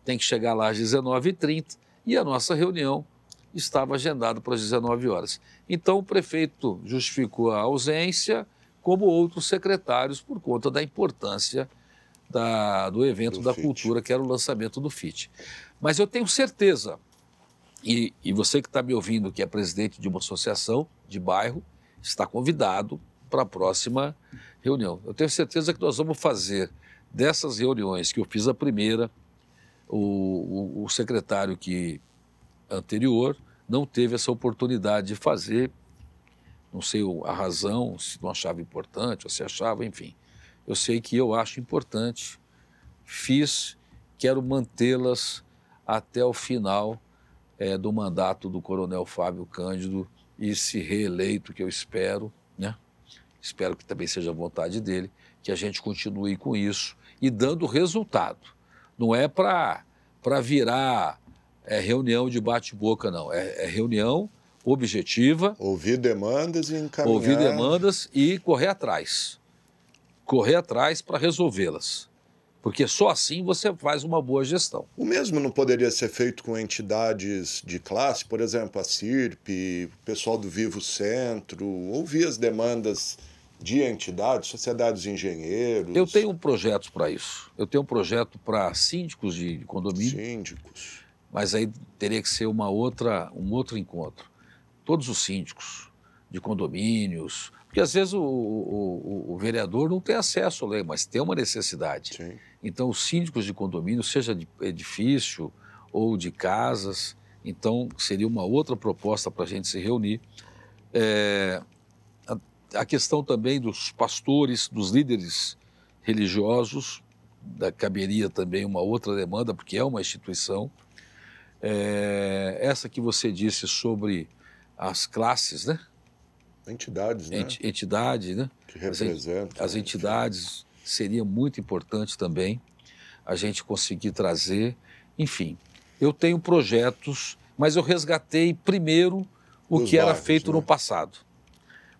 tem que chegar lá às 19h30 e a nossa reunião estava agendada para as 19 horas. Então o prefeito justificou a ausência, como outros secretários, por conta da importância do evento da cultura, que era o lançamento do FIT. Mas eu tenho certeza, e você que está me ouvindo, que é presidente de uma associação de bairro, está convidado para a próxima reunião. Eu tenho certeza que nós vamos fazer dessas reuniões que eu fiz a primeira, o secretário anterior não teve essa oportunidade de fazer, não sei a razão, se não achava importante ou se achava, enfim. Eu sei que eu acho importante, quero mantê-las até o final do mandato do Coronel Fábio Cândido e se reeleito, que eu espero, né? espero que também seja a vontade dele, que a gente continue com isso e dando resultado. Não é para virar reunião de bate-boca, não. É reunião objetiva. Ouvir demandas e encaminhar. Ouvir demandas e correr atrás. Correr atrás para resolvê-las. Porque só assim você faz uma boa gestão. O mesmo não poderia ser feito com entidades de classe, por exemplo, a CIRP, o pessoal do Vivo Centro, ouvir as demandas de entidades, sociedades de engenheiros. Eu tenho projetos para isso. Eu tenho um projeto para síndicos de condomínio. Síndicos. Mas aí teria que ser um outro encontro. Todos os síndicos de condomínios, porque às vezes o vereador não tem acesso à lei, mas tem uma necessidade. Sim. Então, os síndicos de condomínio, seja de edifício ou de casas, então seria uma outra proposta para a gente se reunir. A questão também dos pastores, dos líderes religiosos, caberia também uma outra demanda, porque é uma instituição. Essa que você disse sobre as classes, né? Entidades, né? Entidades, né? Que representam. As entidades seria muito importante também a gente conseguir trazer. Enfim, eu tenho projetos, mas eu resgatei primeiro o que era feito no passado.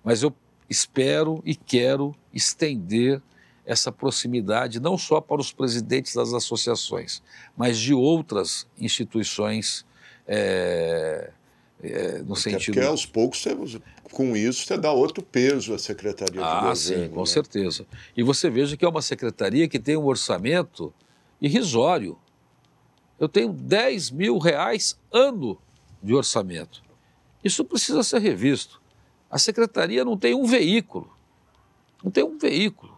Mas eu espero e quero estender essa proximidade não só para os presidentes das associações, mas de outras instituições no sentido... Porque aos poucos, com isso, você dá outro peso à Secretaria de Governo. Sim, com né? certeza. E você veja que é uma secretaria que tem um orçamento irrisório. Eu tenho R$10 mil ano de orçamento. Isso precisa ser revisto. A secretaria não tem um veículo. Não tem um veículo.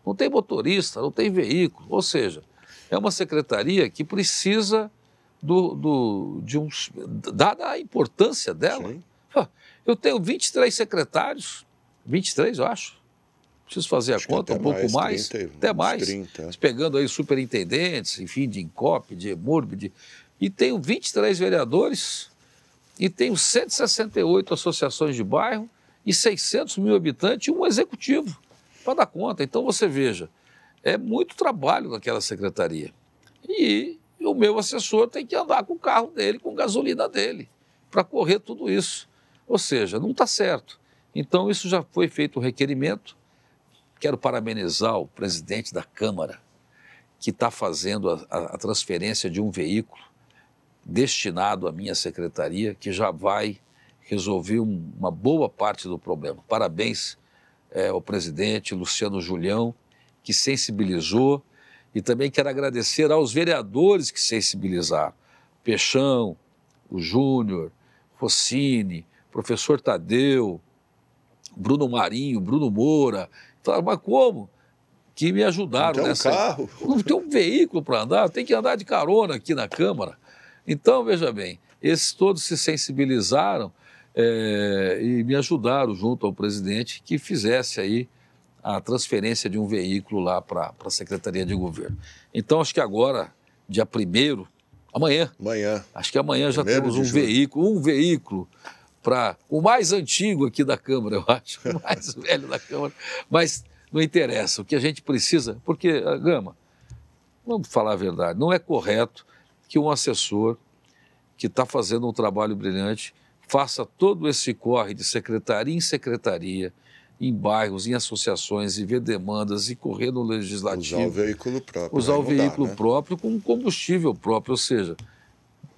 Não tem motorista, não tem veículo. Ou seja, é uma secretaria que precisa dada a importância dela. Sim. Eu tenho 23 secretários, 23 eu acho. Preciso fazer a conta, um pouco mais, 30, até mais. 30. Pegando aí superintendentes, enfim, de INCOP, de EMURB, e tenho 23 vereadores, e tenho 168 associações de bairro, e 600 mil habitantes, e um executivo para dar conta. Então você veja, é muito trabalho naquela secretaria. E o meu assessor tem que andar com o carro dele, com gasolina dele, para correr tudo isso. Ou seja, não está certo. Então isso já foi feito um requerimento. Quero parabenizar o presidente da Câmara, que está fazendo a transferência de um veículo destinado à minha secretaria, que já vai resolver uma boa parte do problema. Parabéns ao presidente Luciano Julião, que sensibilizou, e também quero agradecer aos vereadores que sensibilizaram. Peixão, o Júnior, Rossini, professor Tadeu, Bruno Marinho, Bruno Moura. Falaram, mas como? Que me ajudaram nessa... carro. Não tem um veículo para andar, tem que andar de carona aqui na Câmara. Então, veja bem, esses todos se sensibilizaram e me ajudaram junto ao presidente que fizesse aí a transferência de um veículo lá para a Secretaria de Governo. Então, acho que agora, dia 1º, amanhã, acho que amanhã já temos um veículo para o mais antigo aqui da Câmara, eu acho, o mais velho da Câmara, mas não interessa, o que a gente precisa, porque, Gama, vamos falar a verdade, não é correto que um assessor que está fazendo um trabalho brilhante faça todo esse corre de secretaria em secretaria, em bairros, em associações, e ver demandas, e correr no legislativo. Usar o veículo próprio. Usar o veículo próprio com combustível próprio, ou seja,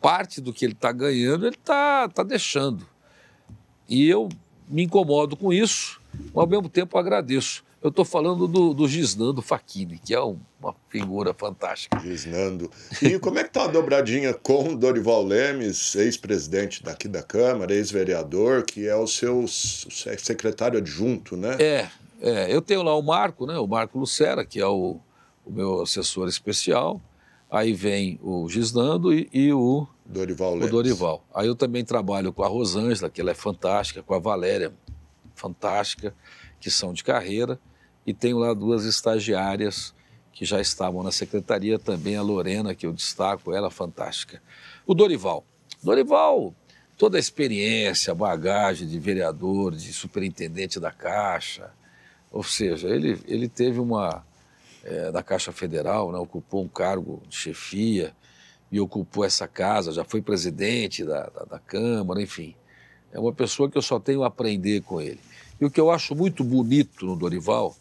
parte do que ele está ganhando, ele está deixando. E eu me incomodo com isso, mas ao mesmo tempo agradeço. Eu estou falando do Gisnando Facchini, que é uma figura fantástica. Gisnando. E como é que está a dobradinha com Dorival Lemes, ex-presidente daqui da Câmara, ex-vereador, que é o seu secretário adjunto, né? Eu tenho lá o Marco, né? O Marco Lucera, que é o meu assessor especial. Aí vem o Gisnando e o Dorival. Aí eu também trabalho com a Rosângela, que ela é fantástica, com a Valéria, fantástica, que são de carreira. E tenho lá 2 estagiárias que já estavam na secretaria, também a Lorena, que eu destaco, ela fantástica. O Dorival, toda a experiência, bagagem de vereador, de superintendente da Caixa, Ou seja, ele teve na Caixa Federal, né, ocupou um cargo de chefia e ocupou essa casa, já foi presidente da Câmara, enfim. É uma pessoa que eu só tenho a aprender com ele. E o que eu acho muito bonito no Dorival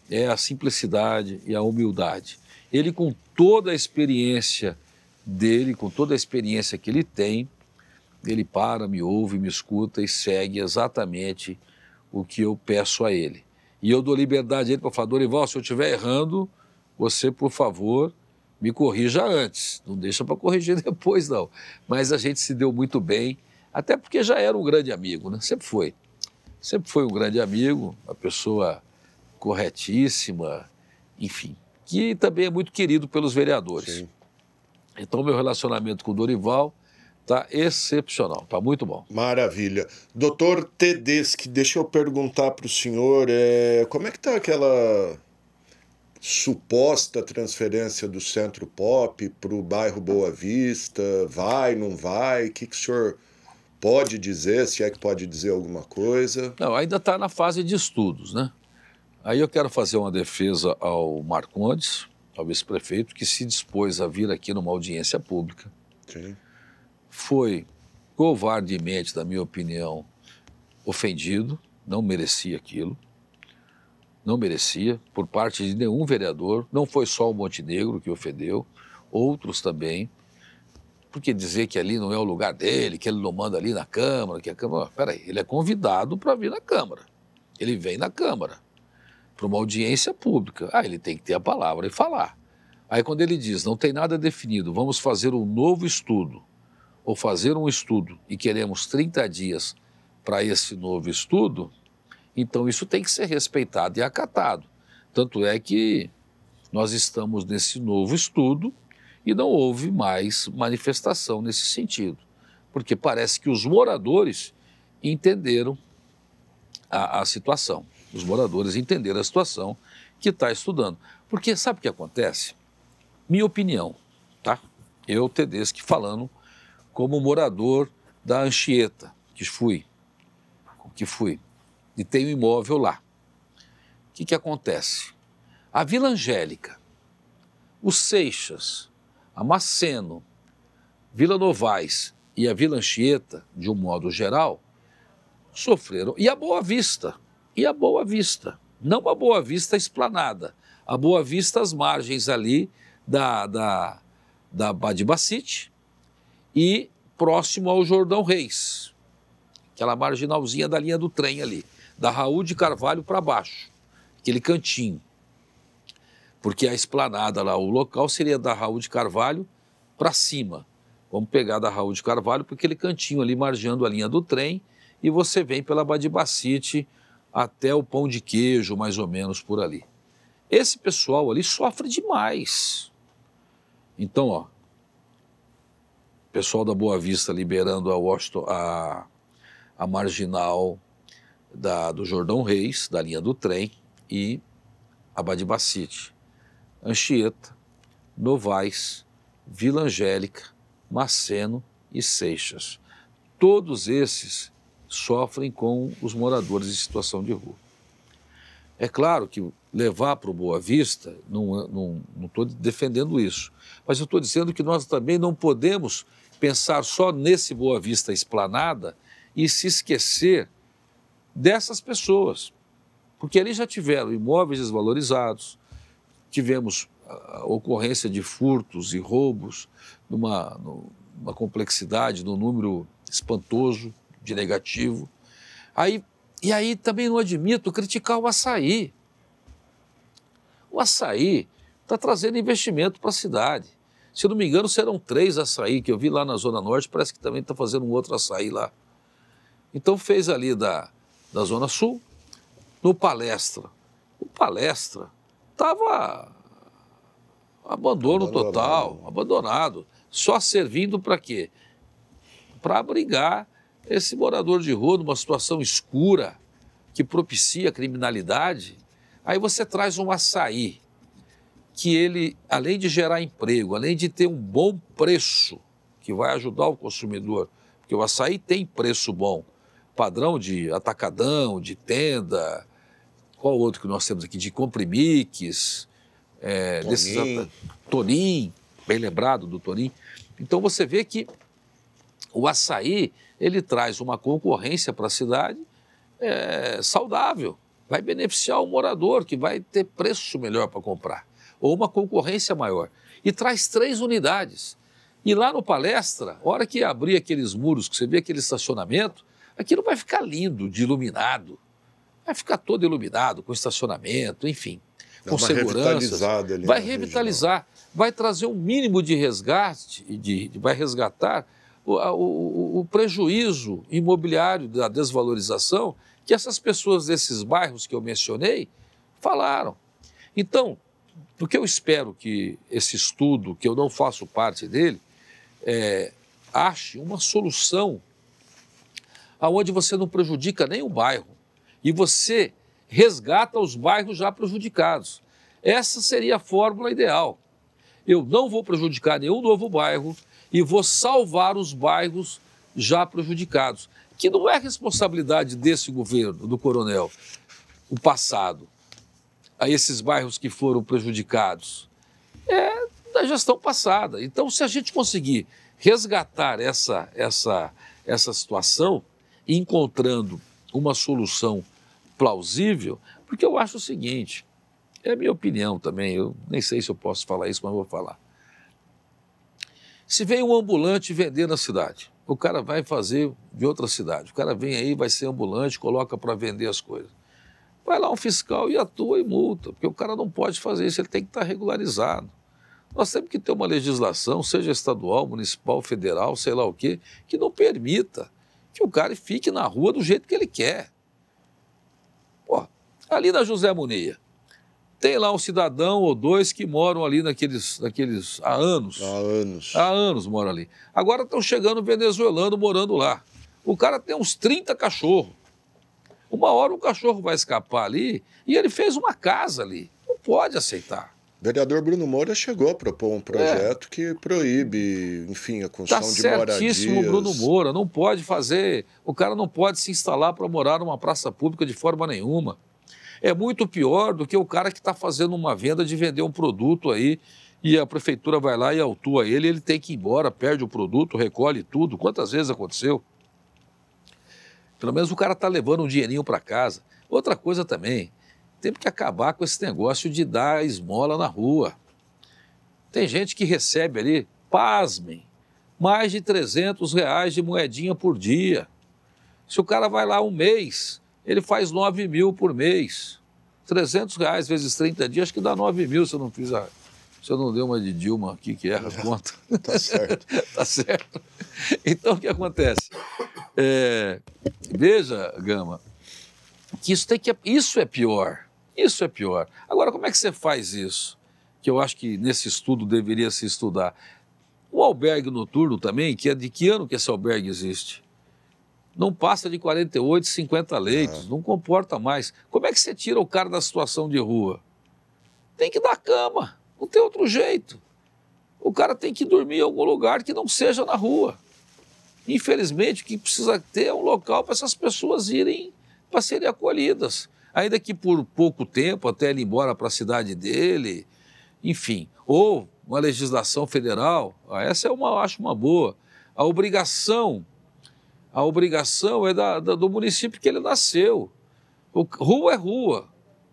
é a simplicidade e a humildade. Ele, com toda a experiência dele, com toda a experiência que ele tem, ele para, me ouve, me escuta e segue exatamente o que eu peço a ele. E eu dou liberdade a ele para falar: Dorival, se eu estiver errando, você, por favor, me corrija antes. Não deixa para corrigir depois, não. Mas a gente se deu muito bem, até porque já era um grande amigo, né? Sempre foi. Sempre foi um grande amigo, uma pessoa corretíssima, enfim, que também é muito querido pelos vereadores. Sim. Então, meu relacionamento com o Dorival está excepcional, está muito bom. Maravilha. Doutor Tedeschi, deixa eu perguntar para o senhor, como é que está aquela suposta transferência do Centro Pop para o bairro Boa Vista? Vai, não vai? O que o senhor pode dizer, se é que pode dizer alguma coisa? Não, ainda está na fase de estudos, né? Aí eu quero fazer uma defesa ao Marcondes, ao vice-prefeito, que se dispôs a vir aqui numa audiência pública. Sim. Foi covardemente, na minha opinião, ofendido, não merecia aquilo, não merecia, por parte de nenhum vereador, não foi só o Montenegro que ofendeu, outros também, porque dizer que ali não é o lugar dele, que ele não manda ali na Câmara, que a Câmara... Peraí, ele é convidado para vir na Câmara, ele vem na Câmara, para uma audiência pública, ele tem que ter a palavra e falar. Aí quando ele diz, não tem nada definido, vamos fazer um novo estudo, ou fazer um estudo e queremos 30 dias para esse novo estudo, então isso tem que ser respeitado e acatado. Tanto é que nós estamos nesse novo estudo e não houve mais manifestação nesse sentido, porque parece que os moradores entenderam a situação. Os moradores entenderam a situação que está estudando. Porque sabe o que acontece? Minha opinião, tá? Eu, Tedeschi, falando como morador da Anchieta, que fui, e tenho imóvel lá. O que acontece? A Vila Angélica, os Seixas, a Maceno, Vila Novaes e a Vila Anchieta, de um modo geral, sofreram. E a Boa Vista, não a Boa Vista Esplanada, a Boa Vista às margens ali da Badibacite e próximo ao Jordão Reis, aquela marginalzinha da linha do trem ali, da Raul de Carvalho para baixo, aquele cantinho. Porque a esplanada lá, o local seria da Raul de Carvalho para cima. Vamos pegar da Raul de Carvalho por aquele cantinho ali, margeando a linha do trem, e você vem pela Badibacite até o Pão de Queijo, mais ou menos por ali. Esse pessoal ali sofre demais. Então, ó, pessoal da Boa Vista liberando a marginal do Jordão Reis, da linha do trem, e a Badibacite, Anchieta, Novaes, Vila Angélica, Maceno e Seixas. Todos esses sofrem com os moradores em situação de rua. É claro que levar para o Boa Vista, não estou defendendo isso, mas eu estou dizendo que nós também não podemos pensar só nesse Boa Vista Esplanada e se esquecer dessas pessoas, porque ali já tiveram imóveis desvalorizados, tivemos a ocorrência de furtos e roubos numa complexidade, num número espantoso de negativo. E aí também não admito criticar o açaí. O açaí está trazendo investimento para a cidade. Se eu não me engano, serão 3 açaí, que eu vi lá na Zona Norte, parece que também está fazendo um outro açaí lá. Então fez ali da Zona Sul, no Palestra. O Palestra estava abandonado, só servindo para quê? Para abrigar esse morador de rua numa situação escura que propicia a criminalidade. Aí você traz um açaí que ele, além de gerar emprego, além de ter um bom preço, que vai ajudar o consumidor, porque o açaí tem preço bom, padrão de atacadão, de tenda, qual outro que nós temos aqui? De Comprimiques, Tonim, bem lembrado do Tonim. Então você vê que o açaí, ele traz uma concorrência para a cidade saudável, vai beneficiar o morador, que vai ter preço melhor para comprar, ou uma concorrência maior. E traz 3 unidades. E lá no Palestra, a hora que abrir aqueles muros, que você vê aquele estacionamento, aquilo vai ficar lindo, de iluminado. Vai ficar todo iluminado, com estacionamento, enfim, com segurança. Vai revitalizar, vai trazer um mínimo de resgate, vai resgatar o prejuízo imobiliário da desvalorização que essas pessoas desses bairros que eu mencionei falaram. Então, o que eu espero que esse estudo, que eu não faço parte dele, ache uma solução onde você não prejudica nem o bairro e você resgata os bairros já prejudicados. Essa seria a fórmula ideal. Eu não vou prejudicar nenhum novo bairro e vou salvar os bairros já prejudicados, que não é responsabilidade desse governo, do Coronel, o passado, a esses bairros que foram prejudicados. É da gestão passada. Então, se a gente conseguir resgatar essa situação, encontrando uma solução plausível, porque eu acho o seguinte, é a minha opinião também, eu nem sei se eu posso falar isso, mas vou falar. Se vem um ambulante vender na cidade, o cara vai fazer de outra cidade, o cara vem aí, vai ser ambulante, coloca para vender as coisas. Vai lá um fiscal e atua e multa, porque o cara não pode fazer isso, ele tem que estar regularizado. Nós temos que ter uma legislação, seja estadual, municipal, federal, sei lá o quê, que não permita que o cara fique na rua do jeito que ele quer. Pô, ali na José Munir, tem lá um cidadão ou 2 que moram ali naqueles há anos. Há anos moram ali. Agora estão chegando venezuelanos morando lá. O cara tem uns 30 cachorros. Uma hora o cachorro vai escapar ali e ele fez uma casa ali. Não pode aceitar. O vereador Bruno Moura chegou a propor um projeto que proíbe, enfim, a construção de moradias. Está certíssimo, Bruno Moura, não pode fazer, o cara não pode se instalar para morar numa praça pública de forma nenhuma. É muito pior do que o cara que está fazendo uma venda de vender um produto aí e a prefeitura vai lá e autua ele, ele tem que ir embora, perde o produto, recolhe tudo. Quantas vezes aconteceu? Pelo menos o cara está levando um dinheirinho para casa. Outra coisa também, temos que acabar com esse negócio de dar esmola na rua. Tem gente que recebe ali, pasmem, mais de R$300 de moedinha por dia. Se o cara vai lá um mês, ele faz 9 mil por mês. R$300 vezes 30 dias, acho que dá 9 mil se eu não fiz se eu não dei uma de Dilma aqui que erra a conta. Tá certo. Tá certo. Então, o que acontece? Veja, Gama, que isso é pior. Isso é pior. Agora, como é que você faz isso? Que eu acho que nesse estudo deveria se estudar. O albergue noturno também, que é de que ano que esse albergue existe? Não passa de 48, 50 leitos, não comporta mais. Como é que você tira o cara da situação de rua? Tem que dar cama, não tem outro jeito. O cara tem que dormir em algum lugar que não seja na rua. Infelizmente, o que precisa ter é um local para essas pessoas irem para serem acolhidas. Ainda que por pouco tempo, até ele ir embora para a cidade dele, enfim. Ou uma legislação federal, essa eu acho uma boa. A obrigação é do município que ele nasceu. Rua é rua.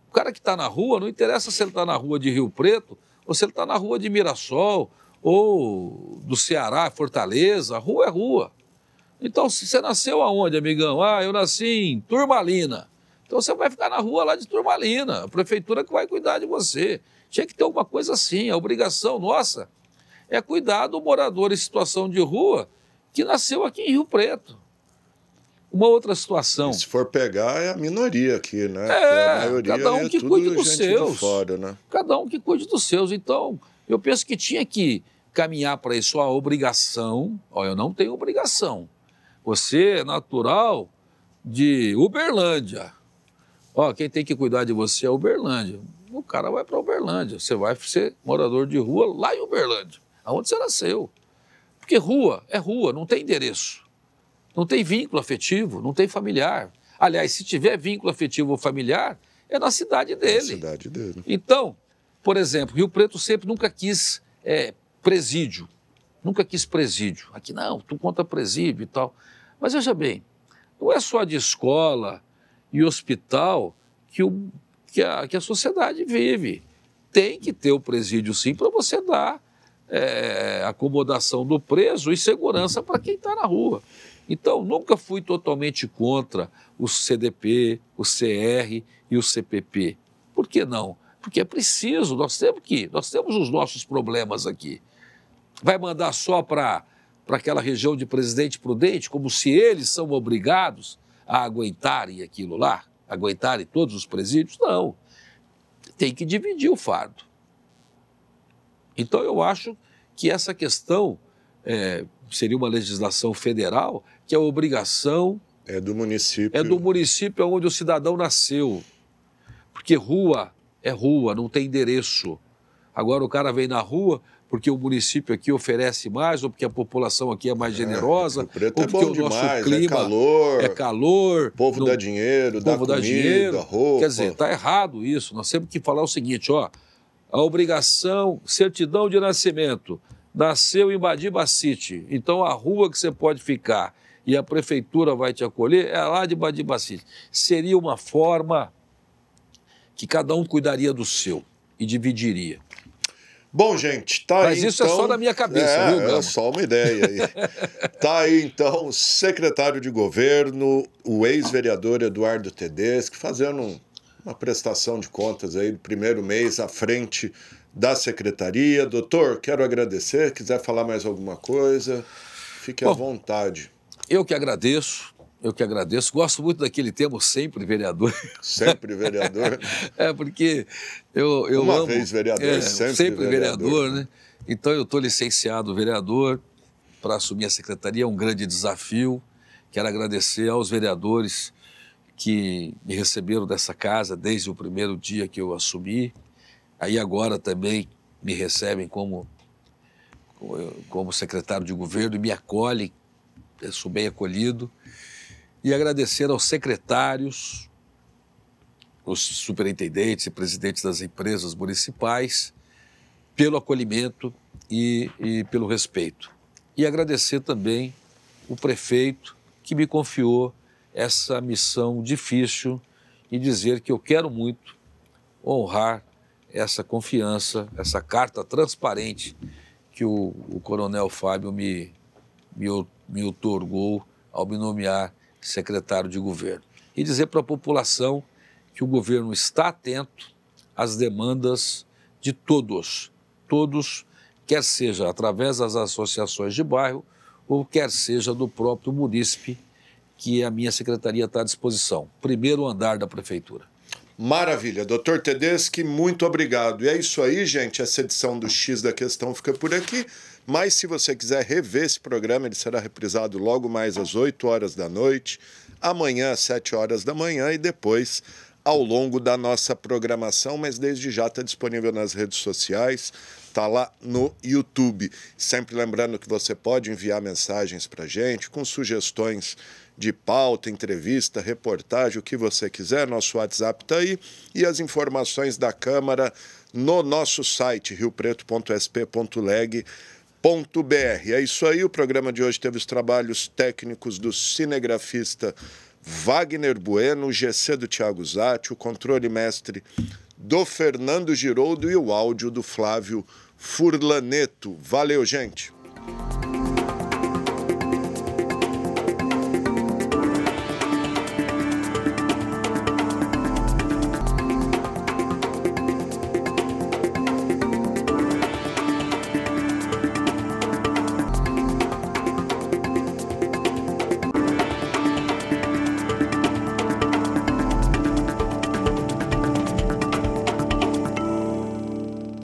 O cara que está na rua, não interessa se ele está na rua de Rio Preto, ou se ele está na rua de Mirassol, ou do Ceará, Fortaleza, rua é rua. Então, se você nasceu aonde, amigão? Eu nasci em Turmalina. Então você vai ficar na rua lá de Turmalina, a prefeitura que vai cuidar de você. Tinha que ter alguma coisa assim, a obrigação nossa é cuidar do morador em situação de rua que nasceu aqui em Rio Preto. Uma outra situação... E se for pegar, é a minoria aqui, né? A maioria cada um que cuide dos seus. De fora, né? Cada um que cuide dos seus. Então, eu penso que tinha que caminhar para isso a obrigação. Eu não tenho obrigação. Você é natural de Uberlândia. Quem tem que cuidar de você é Uberlândia. O cara vai para Uberlândia. Você vai ser morador de rua lá em Uberlândia, aonde você nasceu. Porque rua é rua, não tem endereço. Não tem vínculo afetivo, não tem familiar. Aliás, se tiver vínculo afetivo ou familiar, é na cidade dele. Na cidade dele. Então, por exemplo, Rio Preto sempre nunca quis presídio. Nunca quis presídio. Aqui não, tu conta presídio e tal. Mas veja bem, não é só de escola e hospital que a sociedade vive. Tem que ter o presídio, sim, para você dar acomodação do preso e segurança para quem está na rua. Então, nunca fui totalmente contra o CDP, o CR e o CPP. Por que não? Porque é preciso, nós temos os nossos problemas aqui. Vai mandar só para aquela região de Presidente Prudente, como se eles são obrigados a aguentarem aquilo lá, aguentarem todos os presídios? Não. Tem que dividir o fardo. Então, eu acho que essa questão seria uma legislação federal, que a obrigação é do município. É do município onde o cidadão nasceu. Porque rua é rua, não tem endereço. Agora o cara vem na rua porque o município aqui oferece mais, ou porque a população aqui é mais generosa, Rio Preto ou porque é bom o nosso demais, clima é calor. O povo dá dinheiro, dá comida, roupa. Quer dizer, está errado isso. Nós temos que falar o seguinte, ó, a obrigação, certidão de nascimento, nasceu em Badibacite, então a rua que você pode ficar e a prefeitura vai te acolher é lá de Badibacite. Seria uma forma que cada um cuidaria do seu e dividiria. Bom, gente, tá aí. Mas isso então... é só na minha cabeça, viu, Gama? É só uma ideia aí. Tá aí, então, o secretário de governo, o ex-vereador Eduardo Tedeschi, fazendo uma prestação de contas aí do primeiro mês à frente da secretaria. Doutor, quero agradecer. Quiser falar mais alguma coisa, fique à vontade. Eu que agradeço. Gosto muito daquele termo sempre vereador. Sempre vereador. Porque eu amo... Uma vez vereador, sempre vereador, né? Então eu estou licenciado vereador para assumir a secretaria, é um grande desafio. Quero agradecer aos vereadores que me receberam dessa casa desde o primeiro dia que eu assumi. Aí agora também me recebem como secretário de governo e me acolhem, eu sou bem acolhido. E agradecer aos secretários, os superintendentes e presidentes das empresas municipais pelo acolhimento e pelo respeito. E agradecer também o prefeito que me confiou essa missão difícil e dizer que eu quero muito honrar essa confiança, essa carta transparente que o coronel Fábio me outorgou ao me nomear secretário de governo. E dizer para a população que o governo está atento às demandas de todos, quer seja através das associações de bairro ou quer seja do próprio munícipe, que a minha secretaria está à disposição. Primeiro andar da prefeitura. Maravilha. Doutor Tedeschi, muito obrigado. E é isso aí, gente. Essa edição do X da Questão fica por aqui. Mas se você quiser rever esse programa, ele será reprisado logo mais às 8 horas da noite, amanhã às 7 horas da manhã e depois ao longo da nossa programação, mas desde já está disponível nas redes sociais, está lá no YouTube. Sempre lembrando que você pode enviar mensagens para a gente com sugestões de pauta, entrevista, reportagem, o que você quiser. Nosso WhatsApp está aí e as informações da Câmara no nosso site riopreto.sp.leg.br. É isso aí, o programa de hoje teve os trabalhos técnicos do cinegrafista Wagner Bueno, o GC do Thiago Zatti, o controle mestre do Fernando Giroldo e o áudio do Flávio Furlaneto. Valeu, gente!